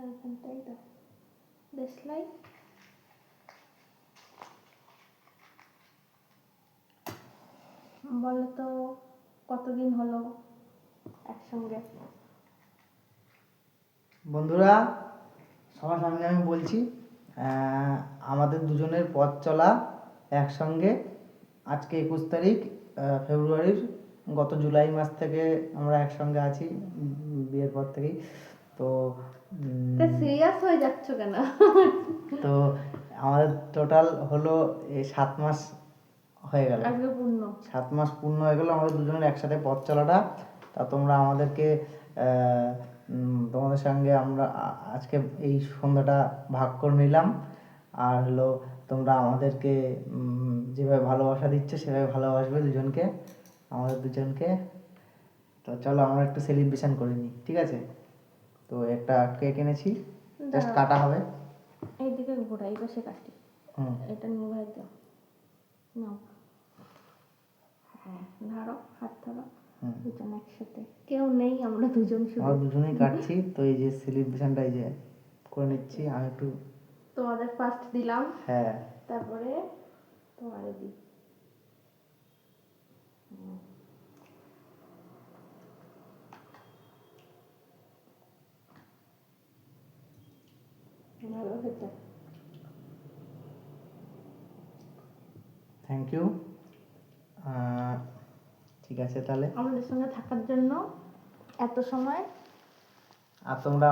এখানটাই দাও দেশলাই। বলো তো কতদিন হলো একসঙ্গে? বন্ধুরা সবার সামনে আমি বলছি, আমাদের দুজনের পথ চলা একসঙ্গে। আজকে 21 তারিখ ফেব্রুয়ারির, গত জুলাই মাস থেকে আমরা একসঙ্গে আছি, বিয়ের পর থেকেই। তো সিরিয়াস হয়ে যাচ্ছ কেন? তো আমাদের টোটাল হলো 7 মাস হয়ে গেল। 7 মাস পূর্ণ হয়ে গেল আমাদের দুজনের একসাথে পথ চলাটা। তা তোমরা আমাদেরকে তোমাদের সঙ্গে আমরা আজকে এই সন্ধ্যাটা ভাগ করে নিলাম। আর হলো তোমরা আমাদেরকে যেভাবে ভালোবাসা দিচ্ছ সেভাবে ভালোবাসবে দুজনকে, আমাদের দুজনকে। তো চলো আমরা একটু সেলিব্রেশন করে নিই, ঠিক আছে? তো একটা কেক এনেছি, জাস্ট কাটা হবে। এইদিকে ঘোরা, এই পাশে কাটি। এটা নিয়ে ভাই দাও, নাও। হ্যাঁ ধরো, হাত ধরো, দুজন একসাথে। কেউ নেই, আমরা দুজন শুধু। আমরা দুজনেই কাটছি। তো এই যে সেলিব্রেশনটা এই যে করে নিচ্ছি আমি একটু। তোমাদের ফার্স্ট দিলাম, হ্যাঁ, তারপরে তোমারে দিই। ভালো হয়েছে। Thank you. ঠিক আছে তাহলে, আমাদের সঙ্গে থাকার জন্য এত সময়। আর তোমরা